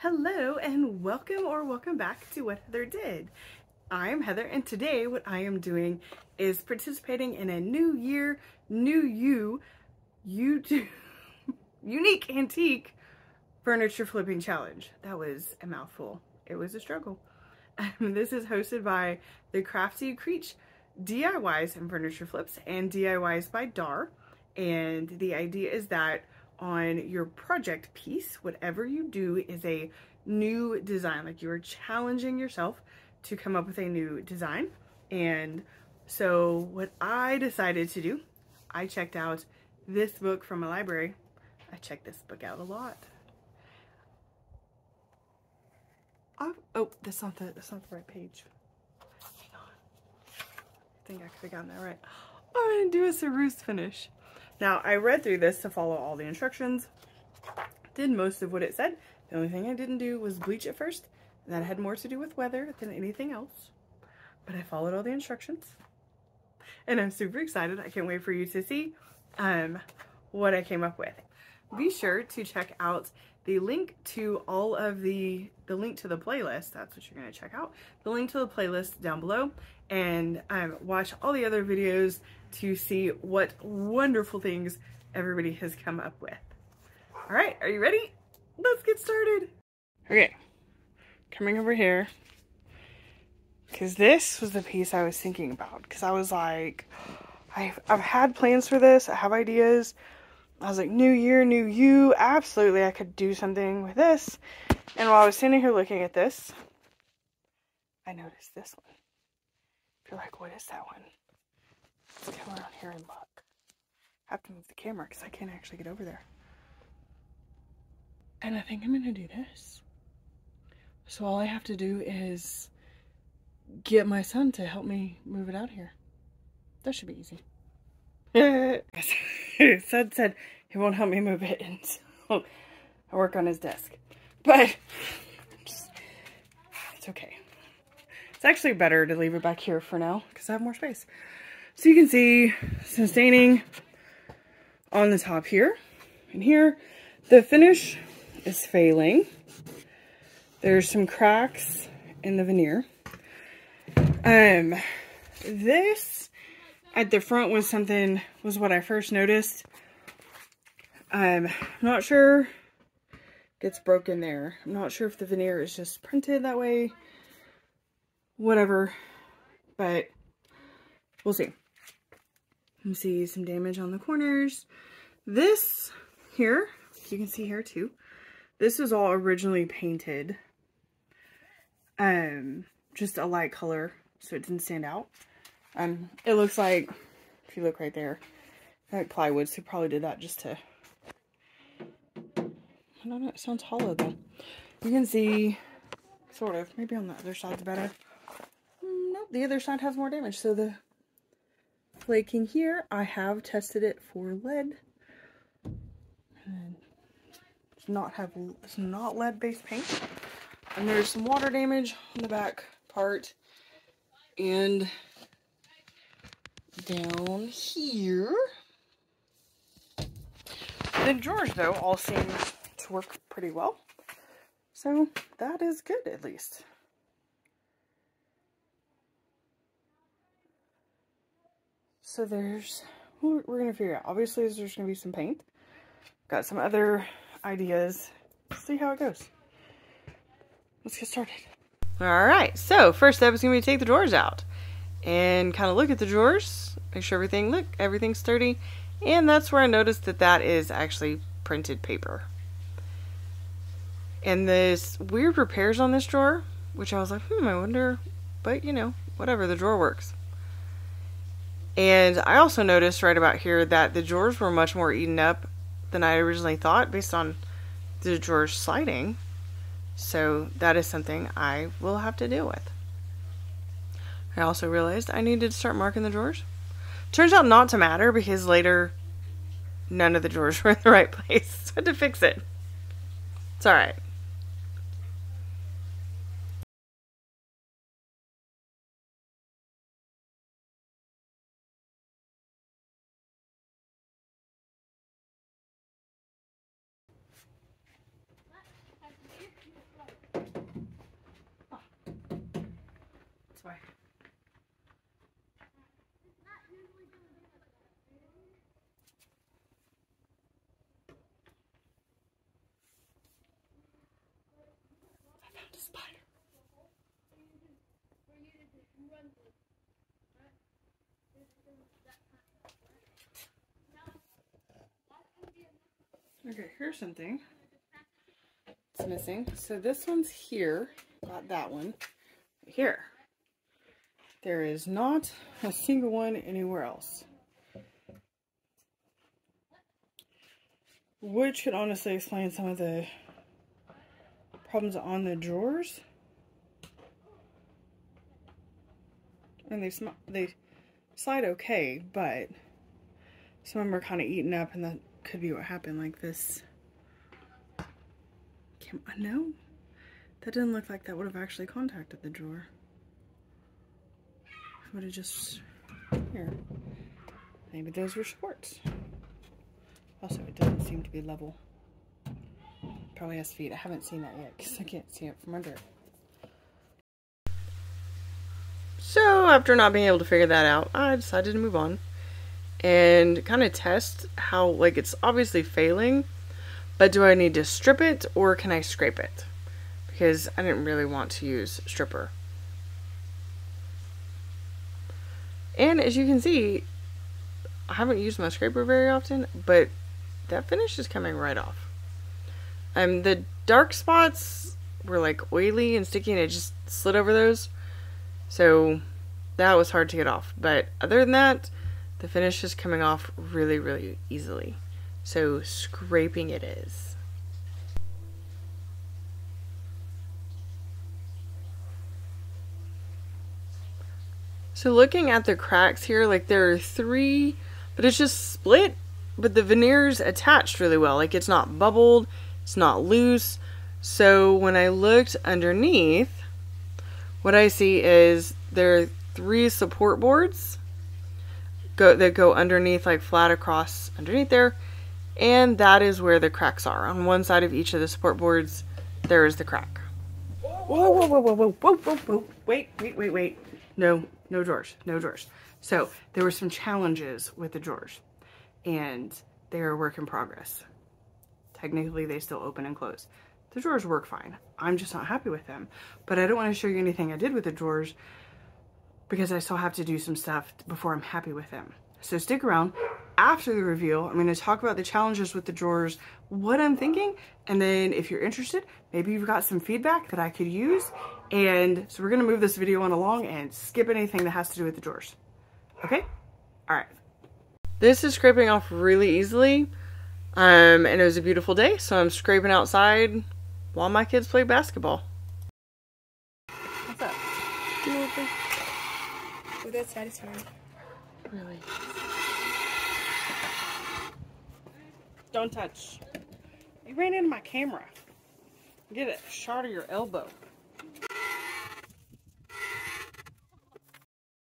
Hello and welcome or welcome back to What Heather Did. I'm Heather and today what I am doing is participating in a new year, new you, YouTube unique antique furniture flipping challenge. That was a mouthful. It was a struggle. This is hosted by the Crafty Creech DIYs and Furniture Flips and DIYs by Dar. And the idea is that on your project piece, whatever you do is a new design. Like you are challenging yourself to come up with a new design. And so what I decided to do, I checked out this book from a library. I check this book out a lot. Oh, that's not the right page. Hang on. I think I could have gotten that right. I'm gonna do a ceruse finish. Now, I read through this to follow all the instructions, did most of what it said. The only thing I didn't do was bleach it first. That had more to do with weather than anything else. But I followed all the instructions. And I'm super excited. I can't wait for you to see what I came up with. Be sure to check out the link to all of the link to the playlist. That's what you're going to check out. The link to the playlist down below. And watch all the other videos to see what wonderful things everybody has come up with. All right, are you ready? Let's get started. Okay, coming over here, because this was the piece I was thinking about, because I was like, I've had plans for this, I have ideas. I was like, new year, new you, absolutely I could do something with this. And while I was standing here looking at this, I noticed this one. You're like, what is that one? Let's come around here and look. I have to move the camera because I can't actually get over there. And I think I'm gonna do this. So all I have to do is get my son to help me move it out here. That should be easy. Son said he won't help me move it until I work on his desk. But it's okay. It's actually better to leave it back here for now because I have more space. So you can see some staining on the top here and here. The finish is failing. There's some cracks in the veneer. This at the front was what I first noticed. I'm not sure it's broken there. I'm not sure if the veneer is just printed that way. Whatever, but we'll see. You can see some damage on the corners. This here, you can see here too. This was all originally painted, just a light color, so it didn't stand out. It looks like, if you look right there, like plywood, so probably did that just to, I don't know, it sounds hollow though. You can see, sort of, maybe on the other side's better. Nope, the other side has more damage. So the flaking here, I have tested it for lead. And it's not lead-based paint. And there's some water damage on the back part. And down here. The drawers, though, all seem to work pretty well. So that is good, at least. So we're going to figure out. Obviously, there's going to be some paint. Got some other ideas. See how it goes. Let's get started. Alright, so first step is going to be to take the drawers out. And kind of look at the drawers. Make sure everything's sturdy. And that's where I noticed that is actually printed paper. And this weird repairs on this drawer, which I was like, I wonder, but you know, whatever, the drawer works. And I also noticed right about here that the drawers were much more eaten up than I originally thought based on the drawers sliding. So that is something I will have to deal with. I also realized I needed to start marking the drawers. Turns out not to matter because later none of the drawers were in the right place. So I had to fix it. It's alright. Okay, here's something. It's missing. So this one's here. Got that one. Here. There is not a single one anywhere else. Which could honestly explain some of the problems on the drawers. And they slide okay, but some of them are kind of eaten up, and that could be what happened. Like this. No, that didn't look like that would have actually contacted the drawer. I would have just here. Maybe those were shorts. Also, it doesn't seem to be level. Probably has feet. I haven't seen that yet because I can't see it from under it. So after not being able to figure that out, I decided to move on and kind of test how, like, it's obviously failing, but do I need to strip it or can I scrape it? Because I didn't really want to use stripper. And as you can see, I haven't used my scraper very often, but that finish is coming right off. The dark spots were like oily and sticky and it just slid over those. So that was hard to get off. But other than that, the finish is coming off really, really easily. So scraping it is. So looking at the cracks here, like there are 3, but it's just split, but the veneer's attached really well. Like it's not bubbled, it's not loose. So when I looked underneath, what I see is there are 3 support boards that go underneath, like flat across underneath there. And that is where the cracks are. On one side of each of the support boards, there is the crack. Whoa, whoa, whoa, whoa, whoa, whoa, whoa, whoa. Wait. No drawers. No drawers. So there were some challenges with the drawers. And they are a work in progress. Technically, they still open and close. The drawers work fine. I'm just not happy with them. But I don't want to show you anything I did with the drawers because I still have to do some stuff before I'm happy with them. So stick around. After the reveal, I'm going to talk about the challenges with the drawers, what I'm thinking, and then if you're interested, maybe you've got some feedback that I could use. And so we're going to move this video on along and skip anything that has to do with the drawers. Okay? All right. This is scraping off really easily. And it was a beautiful day, so I'm scraping outside while my kids play basketball. What's up? Nothing. Oh, that's satisfying. Really? Don't touch. You ran into my camera. Get a shot of your elbow.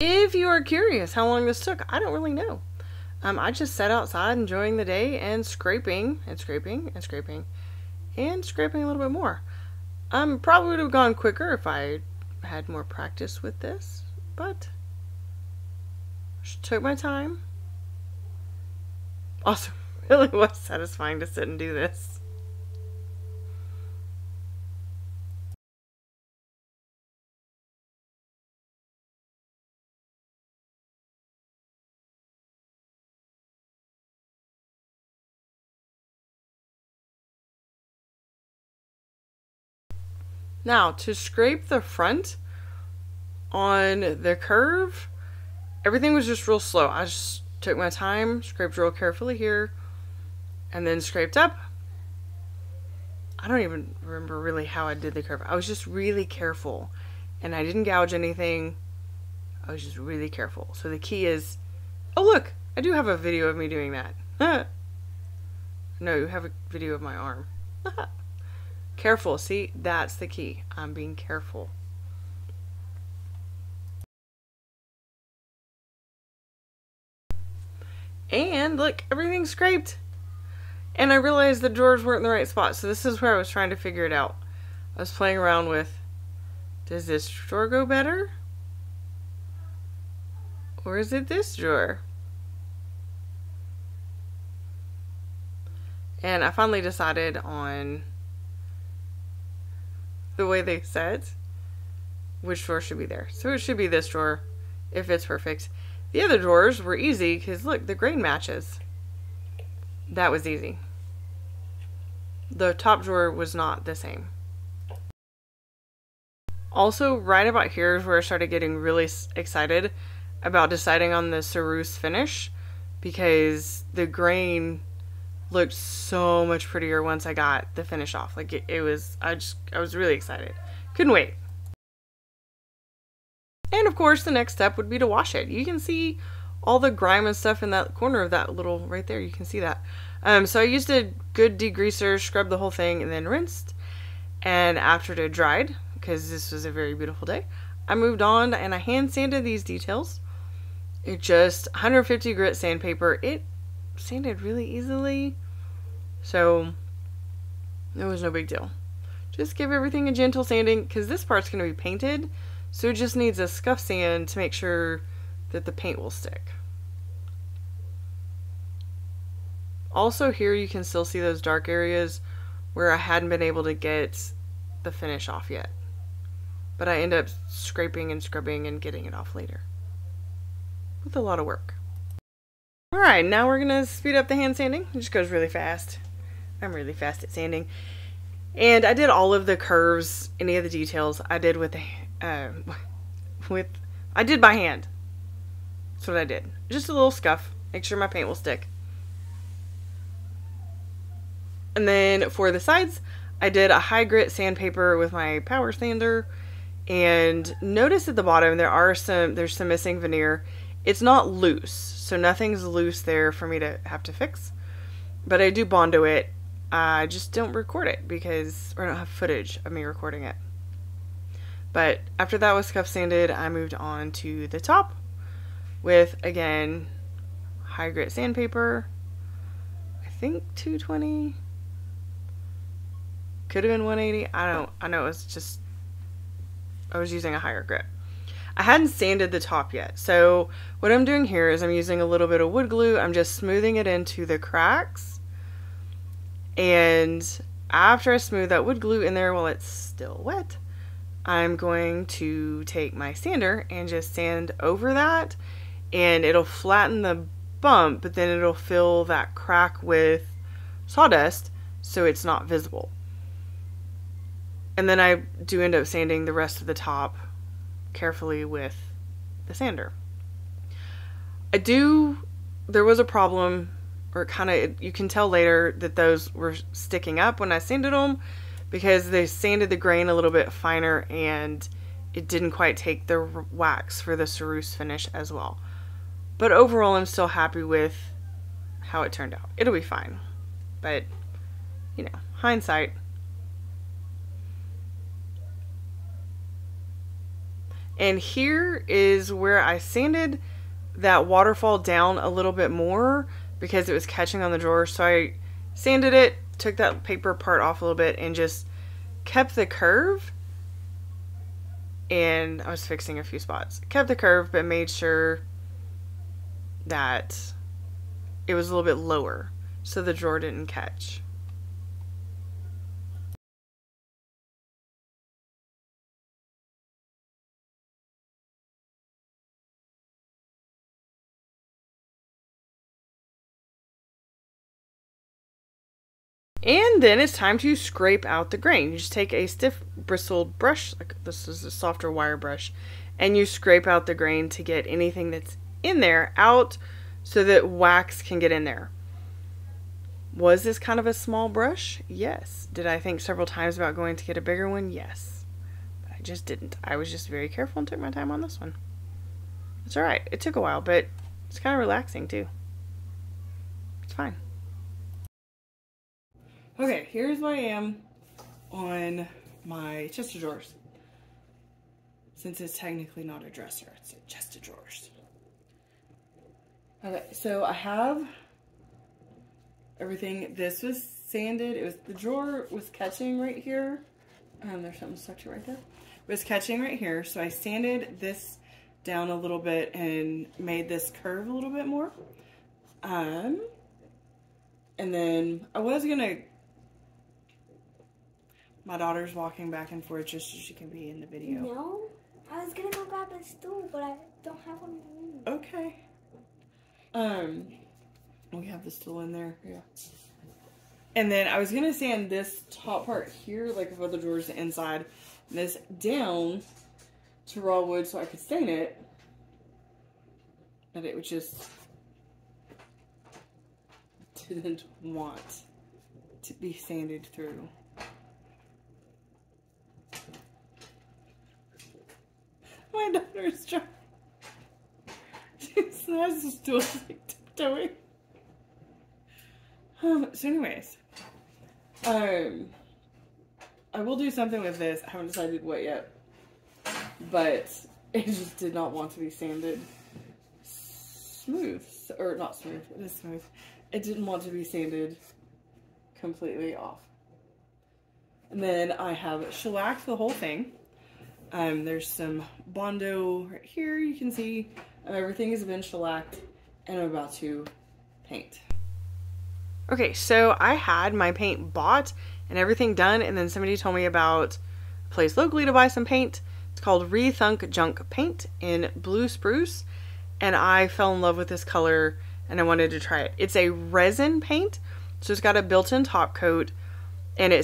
If you are curious how long this took, I don't really know. I just sat outside enjoying the day and scraping and scraping and scraping and scraping a little bit more. Probably would have gone quicker if I had more practice with this, but just took my time. Also, really was satisfying to sit and do this. Now, to scrape the front on the curve, everything was just real slow. I just took my time, scraped real carefully here, and then scraped up. I don't even remember really how I did the curve. I was just really careful, and I didn't gouge anything. I was just really careful. So the key is, oh look, I do have a video of me doing that. No, you have a video of my arm. Careful, see, that's the key. I'm being careful. And look, everything's scraped. And I realized the drawers weren't in the right spot. So this is where I was trying to figure it out. I was playing around with, does this drawer go better? Or is it this drawer? And I finally decided on the way they set. which drawer should be there. So it should be this drawer if it's perfect. The other drawers were easy because look, the grain matches. That was easy. The top drawer was not the same. Also, right about here is where I started getting really excited about deciding on the ceruse finish, because the grain looked so much prettier once I got the finish off. Like it was, I was really excited. Couldn't wait. And of course, the next step would be to wash it. You can see all the grime and stuff in that corner of that little, right there, you can see that. So I used a good degreaser, scrubbed the whole thing, and then rinsed. And after it had dried, because this was a very beautiful day, I moved on and I hand sanded these details. It just 150 grit sandpaper. It sanded really easily, so it was no big deal. Just give everything a gentle sanding, because this part's going to be painted, so it just needs a scuff sand to make sure that the paint will stick. Also here you can still see those dark areas where I hadn't been able to get the finish off yet. But I end up scraping and scrubbing and getting it off later. With a lot of work. Alright, now we're going to speed up the hand sanding. It just goes really fast. I'm really fast at sanding. And I did all of the curves, any of the details, I did with the, I did by hand. That's what I did. Just a little scuff. Make sure my paint will stick. And then for the sides, I did a high grit sandpaper with my power sander. And notice at the bottom there's some missing veneer. It's not loose, so nothing's loose there for me to have to fix. But I do Bondo it. I just don't record it because I don't have footage of me recording it. But after that was scuff sanded, I moved on to the top with, again, high grit sandpaper. I think 220. Could have been 180. I know it was just, I was using a higher grit. I hadn't sanded the top yet. So what I'm doing here is I'm using a little bit of wood glue. I'm just smoothing it into the cracks. And after I smooth that wood glue in there while it's still wet, I'm going to take my sander and just sand over that, and it'll flatten the bump, but then it'll fill that crack with sawdust so it's not visible. And then I do end up sanding the rest of the top carefully with the sander. There was a problem, or you can tell later that those were sticking up when I sanded them, because they sanded the grain a little bit finer and it didn't quite take the wax for the ceruse finish as well. But overall, I'm still happy with how it turned out. It'll be fine. But, you know, hindsight. And here is where I sanded that waterfall down a little bit more because it was catching on the drawer. So I sanded it, took that paper part off a little bit, and just kept the curve. And I was fixing a few spots. Kept the curve, but made sure that it was a little bit lower so the drawer didn't catch. And then it's time to scrape out the grain. You just take a stiff bristled brush, like this is a softer wire brush, and you scrape out the grain to get anything that's in there out so that wax can get in there. Was this kind of a small brush? Yes. Did I think several times about going to get a bigger one? Yes. But I just didn't. I was just very careful and took my time on this one. It's alright. It took a while, but it's kind of relaxing too. It's fine. Okay, here's where I am on my chest of drawers. Since it's technically not a dresser, it's a chest of drawers. Okay, so I have everything. This was sanded. The drawer was catching right here. There's something stuck to right there. It was catching right here, so I sanded this down a little bit and made this curve a little bit more. And then I was gonna. My daughter's walking back and forth just so she can be in the video. No. I was gonna go grab a stool, but I don't have one in the room. Okay. We have the stool in there. Yeah. And then I was gonna sand this top part here, like above the drawers, the inside, and this down to raw wood so I could stain it. But it would just didn't want to be sanded through. My daughter is trying. She has the stool like tiptoeing. So anyways, I will do something with this. I haven't decided what yet, but it just did not want to be sanded smooth, or not smooth. It is smooth. It didn't want to be sanded completely off. And then I have shellacked the whole thing. There's some Bondo right here. You can see everything has been shellacked, and I'm about to paint. Okay, so I had my paint bought and everything done, and then somebody told me about a place locally to buy some paint. It's called Rethunk Junk Paint in Blue Spruce, and I fell in love with this color and I wanted to try it. It's a resin paint, so it's got a built-in top coat, and they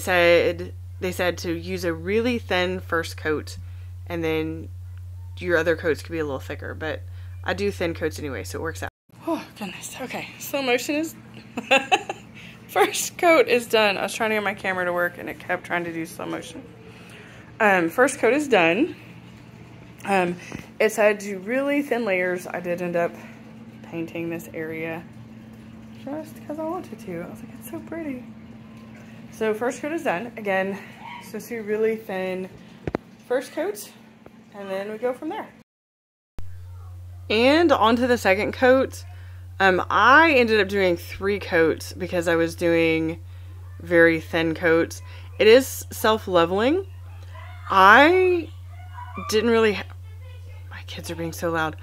said to use a really thin first coat, and then your other coats could be a little thicker, but I do thin coats anyway, so it works out. Oh, goodness. Okay, slow motion is... First coat is done. I was trying to get my camera to work, and it kept trying to do slow motion. First coat is done. It said do really thin layers. I did end up painting this area just because I wanted to. I was like, it's so pretty. So first coat is done. Again, supposed to be really thin first coat, and then we go from there. And onto the second coat. I ended up doing 3 coats because I was doing very thin coats. It is self-leveling. I didn't really my kids are being so loud.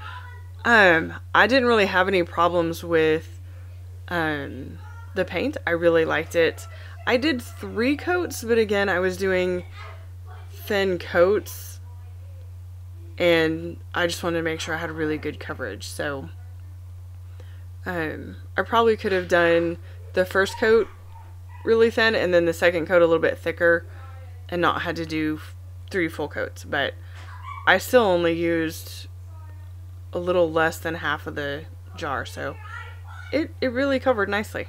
I didn't really have any problems with the paint. I really liked it. I did 3 coats, but again, I was doing thin coats, and I just wanted to make sure I had really good coverage. So I probably could have done the first coat really thin and then the second coat a little bit thicker and not had to do 3 full coats, but I still only used a little less than half of the jar, so it really covered nicely.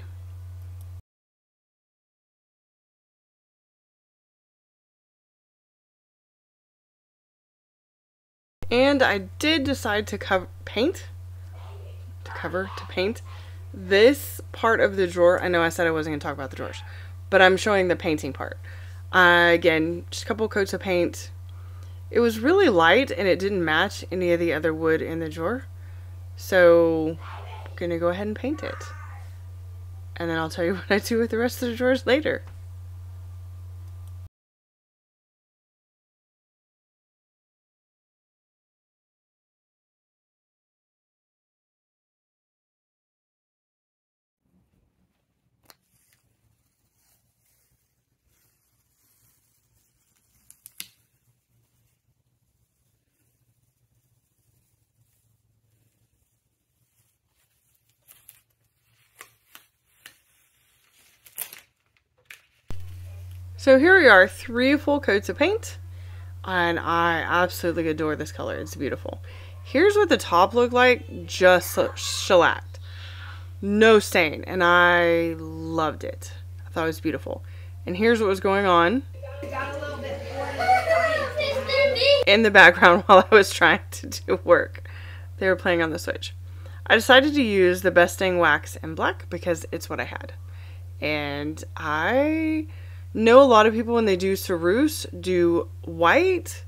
And I did decide to paint this part of the drawer. I know I said I wasn't going to talk about the drawers, but I'm showing the painting part. Again, just a couple coats of paint. It was really light and it didn't match any of the other wood in the drawer. So I'm going to go ahead and paint it. And then I'll tell you what I do with the rest of the drawers later. So here we are, 3 full coats of paint, and I absolutely adore this color. It's beautiful. Here's what the top looked like, just shellacked. No stain, and I loved it. I thought it was beautiful. And here's what was going on in the background while I was trying to do work. They were playing on the Switch. I decided to use the Best Dang Wax in black because it's what I had. And I know a lot of people when they do ceruse do white,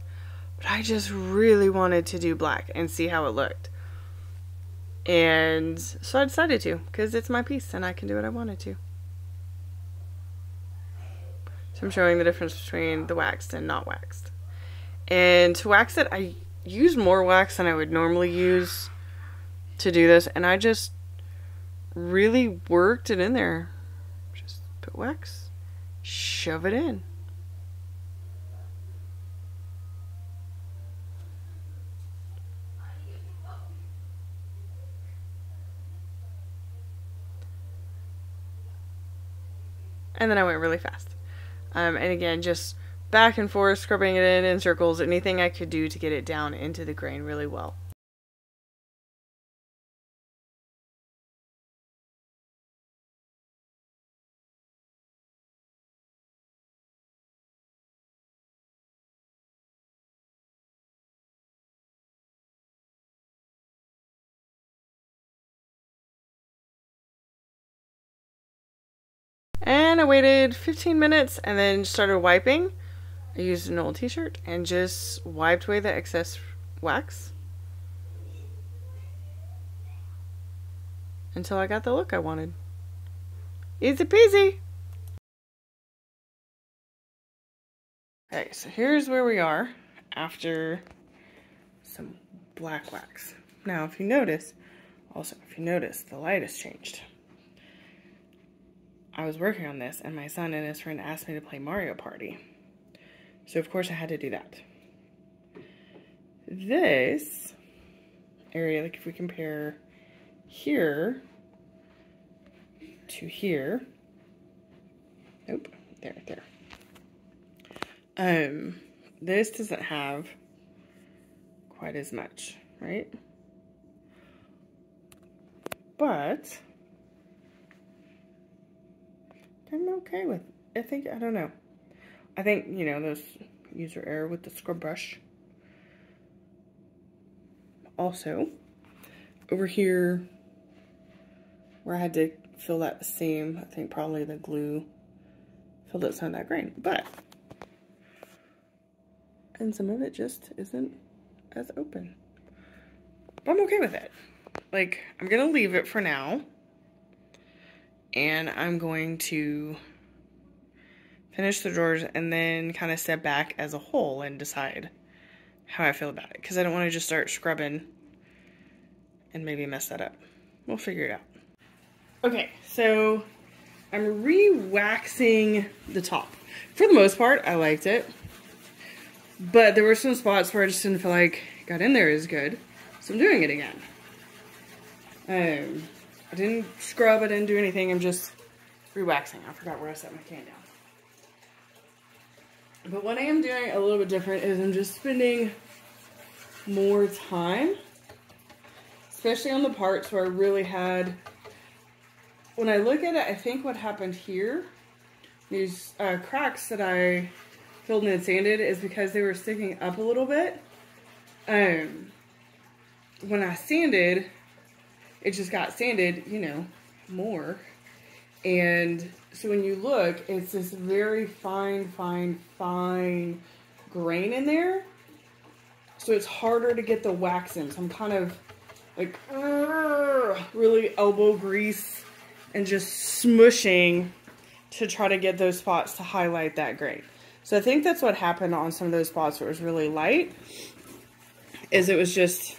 but I just really wanted to do black and see how it looked. And so I decided to, because it's my piece and I can do what I wanted to. So I'm showing the difference between the waxed and not waxed. And to wax it, I used more wax than I would normally use to do this, and I just really worked it in there. Just put wax, shove it in. and then I went really fast. And again, just back and forth, scrubbing it in circles, anything I could do to get it down into the grain really well. And I waited 15 minutes and then started wiping. I used an old t-shirt and just wiped away the excess wax until I got the look I wanted. Easy peasy. Okay, so here's where we are after some black wax. Now, if you notice, the light has changed. I was working on this and my son and his friend asked me to play Mario Party. So of course I had to do that. This area, like if we compare here to here, nope, there. This doesn't have quite as much, right? But I'm okay with it. I don't know. I think, you know, those user error with the scrub brush. Also, over here, where I had to fill that seam, I think probably the glue filled up some of that grain. And some of it just isn't as open. But I'm okay with it. Like, I'm going to leave it for now. And I'm going to finish the drawers and then kind of step back as a whole and decide how I feel about it. Because I don't want to just start scrubbing and maybe mess that up. We'll figure it out. Okay, so I'm re-waxing the top. For the most part, I liked it. But there were some spots where I just didn't feel like got in there as good. So I'm doing it again. I didn't scrub, I didn't do anything. I'm just re-waxing. I forgot where I set my can down. But what I am doing a little bit different is I'm just spending more time, especially on the parts where I really had, when I look at it, I think what happened here, these cracks that I filled and sanded is because they were sticking up a little bit. When I sanded, it just got sanded, you know, more. And so when you look, it's this very fine grain in there. So it's harder to get the wax in. So I'm kind of like really elbow grease and just smushing to try to get those spots to highlight that grain. So I think that's what happened on some of those spots where it was really light, is it was just,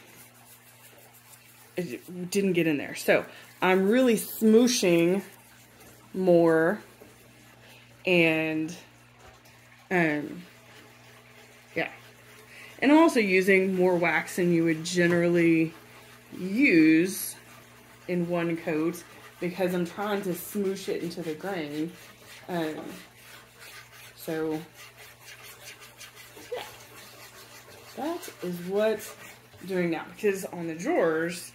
it didn't get in there. So I'm really smooshing more and yeah. And I'm also using more wax than you would generally use in one coat because I'm trying to smoosh it into the grain. So yeah, that is what I'm doing now, because on the drawers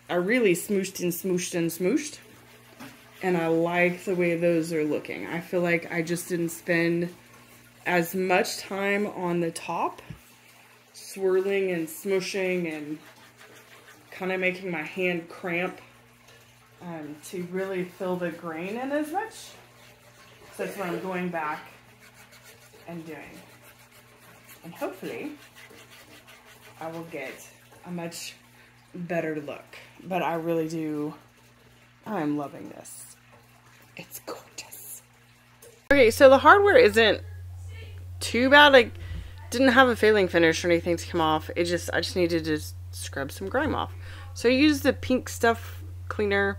I really smooshed and smooshed and smooshed, and I like the way those are looking. I feel like I just didn't spend as much time on the top swirling and smooshing and kind of making my hand cramp to really fill the grain in as much. So that's what I'm going back and doing. And hopefully I will get a much better look. But I really do, I'm loving this. It's gorgeous. Okay, so the hardware isn't too bad. Like, didn't have a failing finish or anything to come off. I just needed to scrub some grime off. So I used the pink stuff cleaner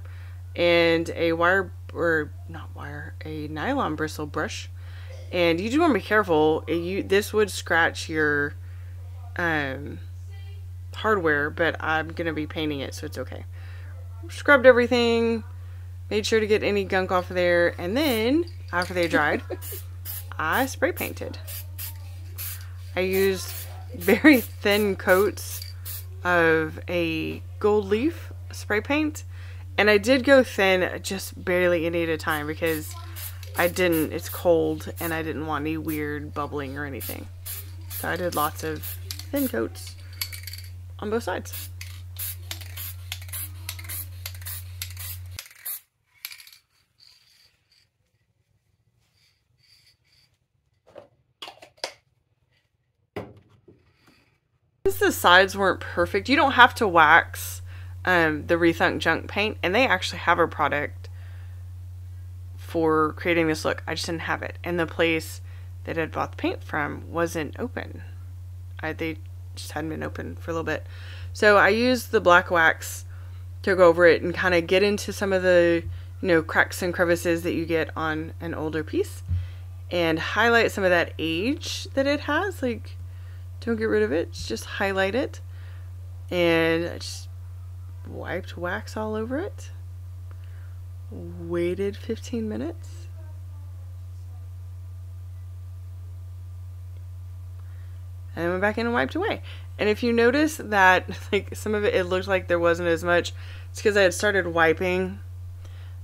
and a a nylon bristle brush. And you do want to be careful. This would scratch your hardware, but I'm gonna be painting it, so it's okay. Scrubbed everything, made sure to get any gunk off of there, and then after they dried, I spray painted. I used very thin coats of a gold leaf spray paint, and I did go thin just barely any at a time because it's cold and I didn't want any weird bubbling or anything. So I did lots of thin coats on both sides. Since the sides weren't perfect, you don't have to wax the Rethunk Junk paint, and they actually have a product for creating this look. I just didn't have it, and the place that I'd bought the paint from wasn't open. They just hadn't been open for a little bit. So I used the black wax to go over it and kind of get into some of the, you know, cracks and crevices that you get on an older piece, and highlight some of that age that it has. Like, don't get rid of it, just highlight it. And I just wiped wax all over it. Waited 15 minutes. And then went back in and wiped away. And if you notice that, like, some of it looked like there wasn't as much, it's because I had started wiping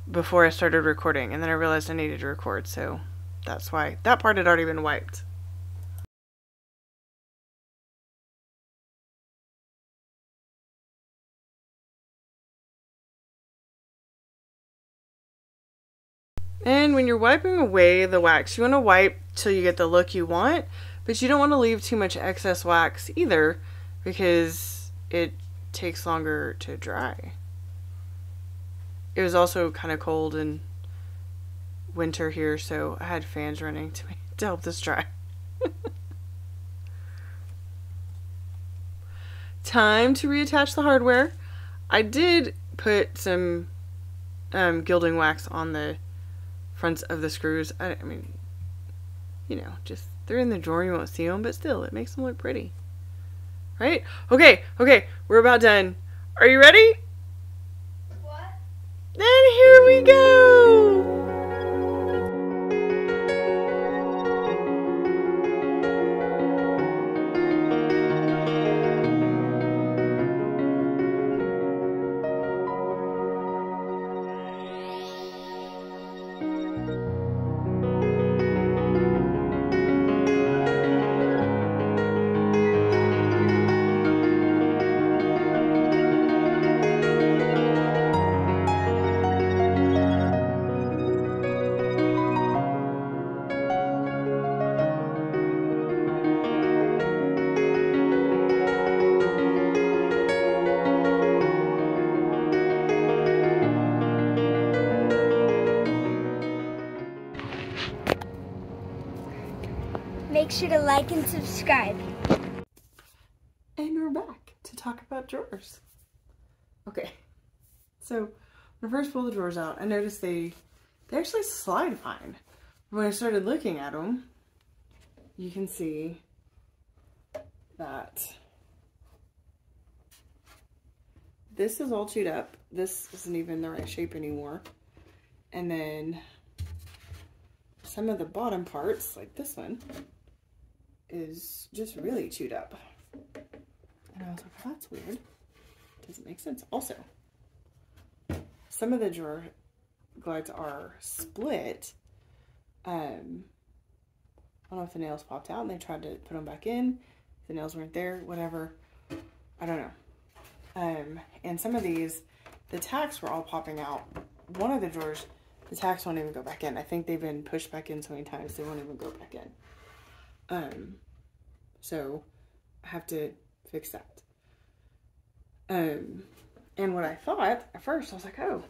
before I started recording, and then I realized I needed to record, so that's why that part had already been wiped. And when you're wiping away the wax, you want to wipe till you get the look you want, but you don't want to leave too much excess wax either, because it takes longer to dry. It was also kind of cold and winter here, so I had fans running to help this dry. Time to reattach the hardware. I did put some gilding wax on the fronts of the screws. I mean, you know, just they're in the drawer, you won't see them, but still, it makes them look pretty, right? Okay, we're about done. Are you ready? What? Then here we go. Make sure to like and subscribe. And we're back to talk about drawers. Okay, so when I first pulled the drawers out, I noticed they actually slide fine. When I started looking at them, you can see that this is all chewed up. This isn't even the right shape anymore. And then some of the bottom parts, like this one, is just really chewed up. And I was like, well, that's weird. Doesn't make sense. Also, some of the drawer glides are split. I don't know if the nails popped out and they tried to put them back in. The nails weren't there, whatever. I don't know. And some of these, the tacks were all popping out. One of the drawers, the tacks won't even go back in. I think they've been pushed back in so many times they won't even go back in. So I have to fix that. And what I thought at first, I was like, oh,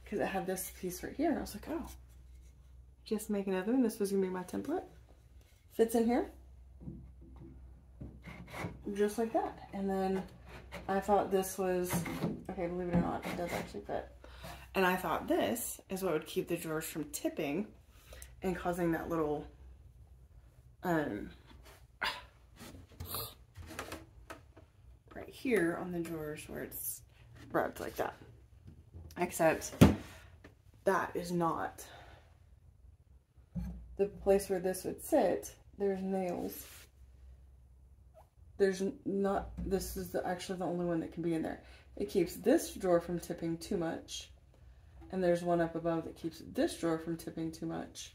because it had this piece right here. I was like, oh, just make another one. This was gonna be my template. Fits in here, just like that. And then I thought this was, okay, believe it or not, it does actually fit. And I thought this is what would keep the drawers from tipping and causing that little, right here on the drawers where it's rubbed like that. Except that is not the place where this would sit, there's nails. There's not, this is actually the only one that can be in there. It keeps this drawer from tipping too much. And there's one up above that keeps this drawer from tipping too much.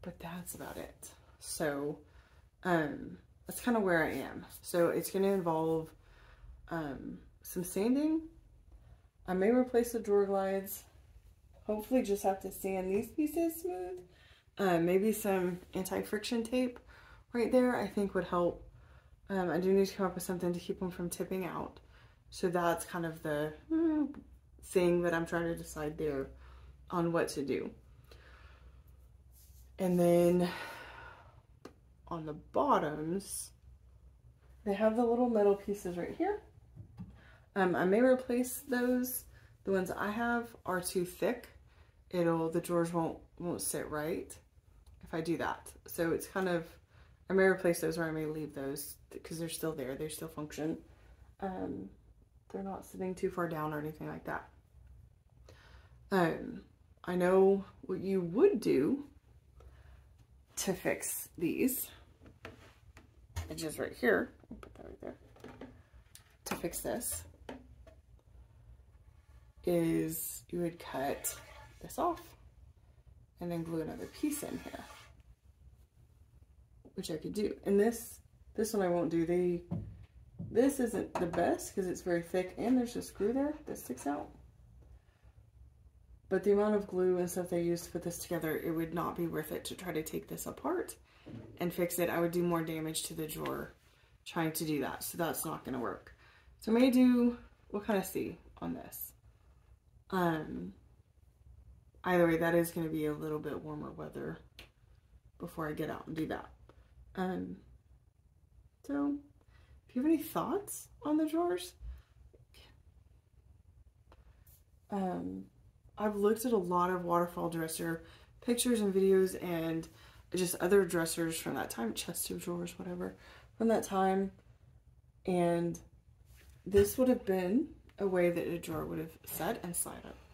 But that's about it. So, that's kind of where I am. So it's going to involve some sanding. I may replace the drawer glides. Hopefully just have to sand these pieces smooth. Maybe some anti-friction tape right there I think would help. I do need to come up with something to keep them from tipping out. So that's kind of the thing that I'm trying to decide there on what to do. And then on the bottoms, they have the little metal pieces right here. I may replace those. The ones I have are too thick. The drawers won't sit right if I do that. So it's kind of, I may replace those or I may leave those because they're still there. They still function. They're not sitting too far down or anything like that. I know what you would do to fix these, which is right here. I'll put that right there. To fix this is you would cut this off and then glue another piece in here, which I could do. And this one I won't do. This isn't the best because it's very thick and there's a screw there that sticks out. But the amount of glue and stuff they use to put this together, it would not be worth it to try to take this apart and fix it. I would do more damage to the drawer trying to do that. So that's not going to work. So I may do, we'll kind of see on this. Either way, that is going to be a little bit warmer weather before I get out and do that. So if you have any thoughts on the drawers, I've looked at a lot of Waterfall dresser pictures and videos and just other dressers from that time, chest of drawers, whatever, from that time. And this would have been a way that a drawer would have set and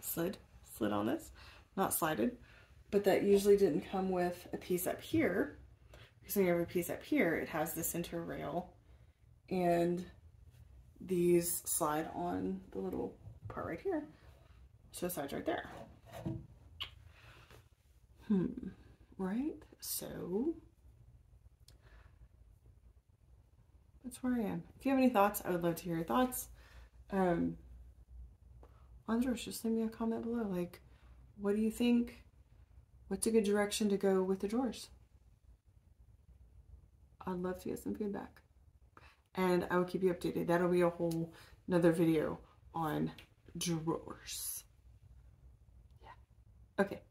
slid on this, not slided, but that usually didn't come with a piece up here. Because when you have a piece up here, it has the center rail and these slide on the little part right here. So it slides right there. Right? So that's where I am. If you have any thoughts, I would love to hear your thoughts. On drawers, just leave me a comment below. Like, what do you think? What's a good direction to go with the drawers? I'd love to get some feedback. And I will keep you updated. That'll be a whole another video on drawers. Yeah. Okay.